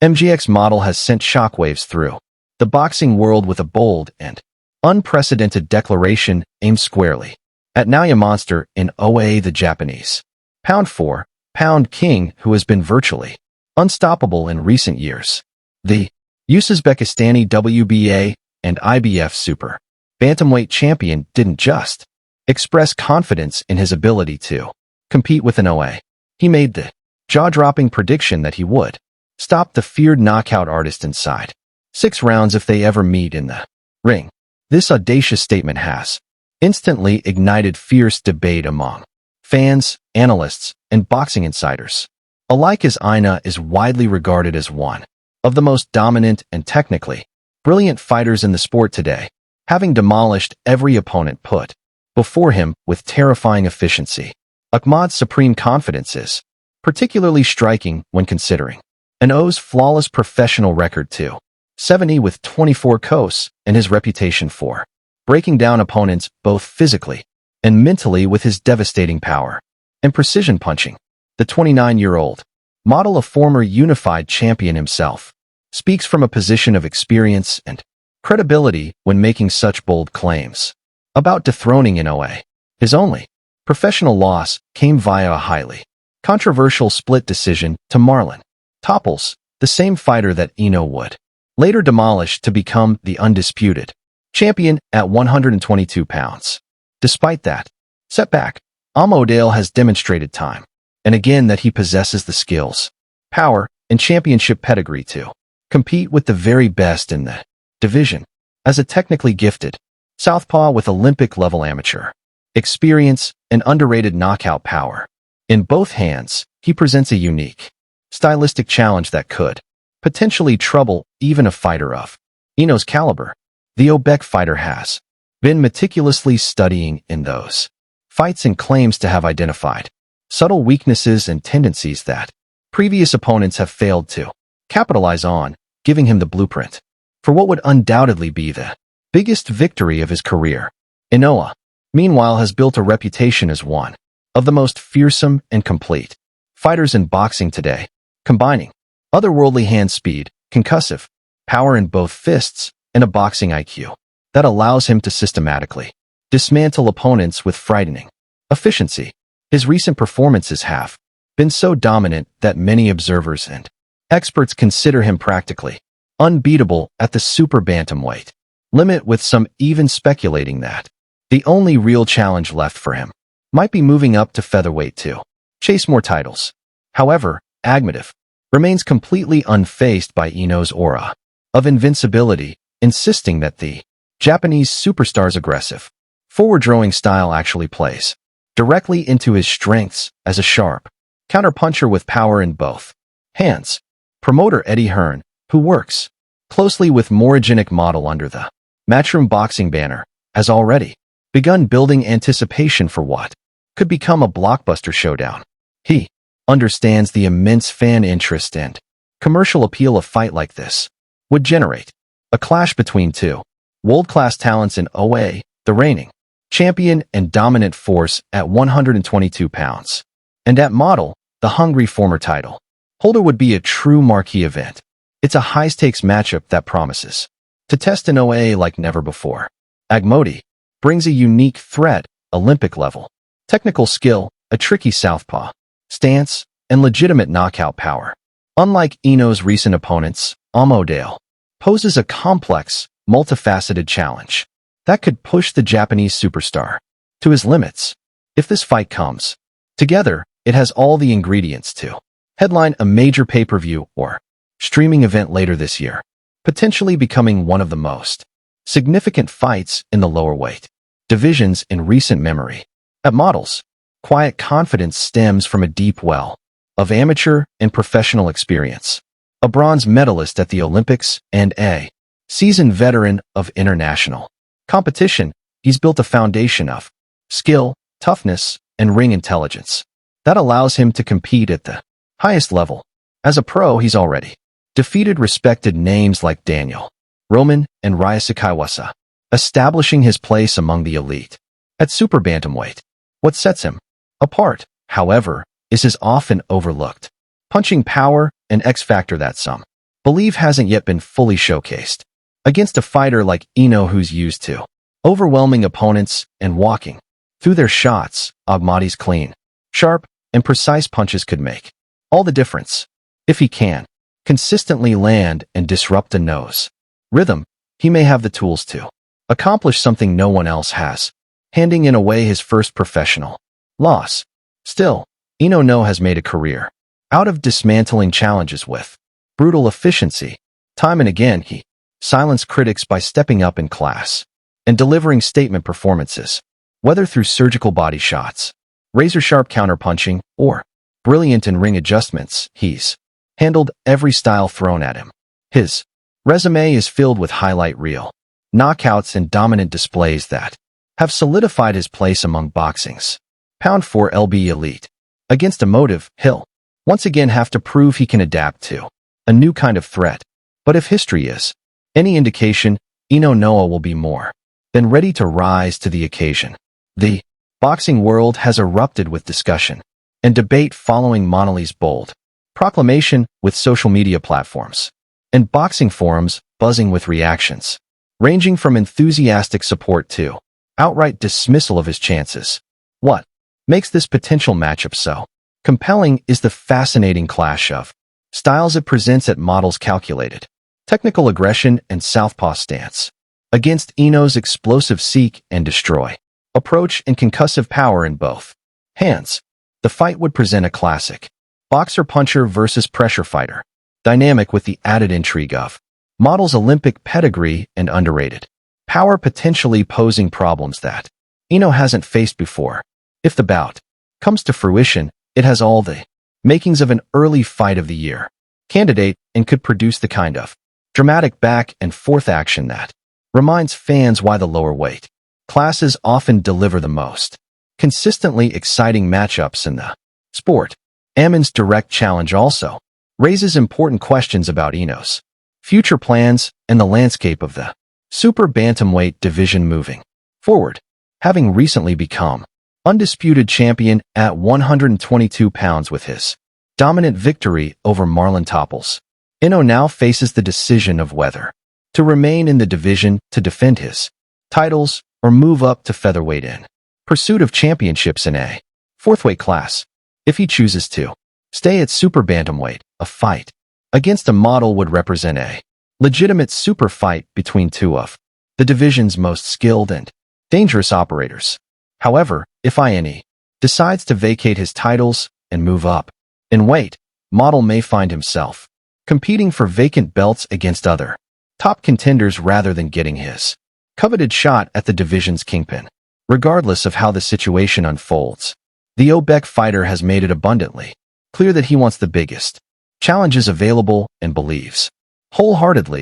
MGX model has sent shockwaves through the boxing world with a bold and unprecedented declaration aimed squarely at Naoya Monster Inoue, the Japanese pound-for-pound king who has been virtually unstoppable in recent years. The Uzbekistani WBA and IBF Super Bantamweight champion didn't just express confidence in his ability to compete with Inoue. He made the jaw-dropping prediction that he would stop the feared knockout artist inside 6 rounds if they ever meet in the ring. This audacious statement has instantly ignited fierce debate among fans, analysts, and boxing insiders alike, as Inoue is widely regarded as one of the most dominant and technically brilliant fighters in the sport today, having demolished every opponent put before him with terrifying efficiency. Akhmad's supreme confidence is particularly striking when considering Inoue's flawless professional record 270 with 24 KOs and his reputation for breaking down opponents both physically and mentally with his devastating power and precision punching. The 29-year-old model, a former unified champion himself, speaks from a position of experience and credibility when making such bold claims about dethroning Inoue. His only professional loss came via a highly controversial split decision to Marlon Topples, the same fighter that Inoue would later demolish to become the undisputed champion at 122 pounds. Despite that setback, Akhmadaliev has demonstrated time and again that he possesses the skills, power, and championship pedigree to compete with the very best in the division. As a technically gifted southpaw with Olympic-level amateur experience and underrated knockout power in both hands, he presents a unique, stylistic challenge that could potentially trouble even a fighter of Inoue's caliber. The Uzbek fighter has been meticulously studying in those fights and claims to have identified subtle weaknesses and tendencies that previous opponents have failed to capitalize on, giving him the blueprint for what would undoubtedly be the biggest victory of his career. Inoue, meanwhile, has built a reputation as one of the most fearsome and complete fighters in boxing today, combining otherworldly hand speed, concussive power in both fists, and a boxing IQ that allows him to systematically dismantle opponents with frightening efficiency. His recent performances have been so dominant that many observers and experts consider him practically unbeatable at the super bantamweight limit, with some even speculating that the only real challenge left for him might be moving up to featherweight to chase more titles. However, Akhmadaliev remains completely unfazed by Inoue's aura of invincibility, insisting that the Japanese superstar's aggressive, forward-throwing style actually plays directly into his strengths as a sharp counterpuncher with power in both hands. Promoter Eddie Hearn, who works closely with Morogenic model under the Matchroom Boxing banner, has already begun building anticipation for what could become a blockbuster showdown. He understands the immense fan interest and commercial appeal a fight like this would generate. A clash between two world-class talents in Inoue, the reigning champion and dominant force at 122 pounds, and at model, the hungry former title holder, would be a true marquee event. It's a high-stakes matchup that promises to test Inoue like never before. Akhmadaliev brings a unique threat, Olympic-level technical skill, a tricky southpaw stance, and legitimate knockout power. Unlike Inoue's recent opponents, Akhmadaliev poses a complex, multifaceted challenge that could push the Japanese superstar to his limits. If this fight comes together, it has all the ingredients to headline a major pay-per-view or streaming event later this year, potentially becoming one of the most significant fights in the lower weight divisions in recent memory. At models, quiet confidence stems from a deep well of amateur and professional experience. A bronze medalist at the Olympics and a seasoned veteran of international competition, he's built a foundation of skill, toughness, and ring intelligence that allows him to compete at the highest level. As a pro, he's already defeated respected names like Daniel Roman and Ryusuke, establishing his place among the elite at super bantamweight. What sets him apart, however, is his often overlooked punching power and X factor that some believe hasn't yet been fully showcased. Against a fighter like Inoue who's used to overwhelming opponents and walking through their shots, Akhmadaliev's clean, sharp, and precise punches could make all the difference. If he can consistently land and disrupt a nose rhythm, he may have the tools to accomplish something no one else has, handing Inoue his first professional loss. Still, Inoue has made a career out of dismantling challenges with brutal efficiency. Time and again, he silenced critics by stepping up in class and delivering statement performances, whether through surgical body shots, razor-sharp counterpunching, or brilliant in-ring adjustments. He's handled every style thrown at him. His resume is filled with highlight reel knockouts and dominant displays that have solidified his place among boxing's pound for lb elite. Against Akhmadaliev, he'll once again have to prove he can adapt to a new kind of threat. But if history is any indication, Inoue will be more than ready to rise to the occasion. The boxing world has erupted with discussion and debate following Akhmadaliev's bold proclamation, with social media platforms and boxing forums buzzing with reactions, ranging from enthusiastic support to outright dismissal of his chances. What makes this potential matchup so compelling is the fascinating clash of styles it presents. At Akhmadaliev's calculated technical aggression and southpaw stance against Inoue's explosive seek and destroy approach and concussive power in both hands. The fight would present a classic boxer-puncher versus pressure fighter dynamic, with the added intrigue of Akhmadaliev's Olympic pedigree and underrated power potentially posing problems that Inoue hasn't faced before. If the bout comes to fruition, it has all the makings of an early fight of the year candidate and could produce the kind of dramatic back-and-forth action that reminds fans why the lower weight classes often deliver the most consistently exciting matchups in the sport. Ammon's direct challenge also raises important questions about Inoue's future plans and the landscape of the super bantamweight division moving forward. Having recently become undisputed champion at 122 pounds with his dominant victory over Marlon Topples, Inoue now faces the decision of whether to remain in the division to defend his titles or move up to featherweight in pursuit of championships in a fourth weight class. If he chooses to stay at super bantamweight, a fight against a model would represent a legitimate super fight between two of the division's most skilled and dangerous operators. However, if Inoue decides to vacate his titles and move up in weight, model may find himself competing for vacant belts against other top contenders rather than getting his coveted shot at the division's kingpin. Regardless of how the situation unfolds, the Uzbek fighter has made it abundantly clear that he wants the biggest challenges available and believes wholeheartedly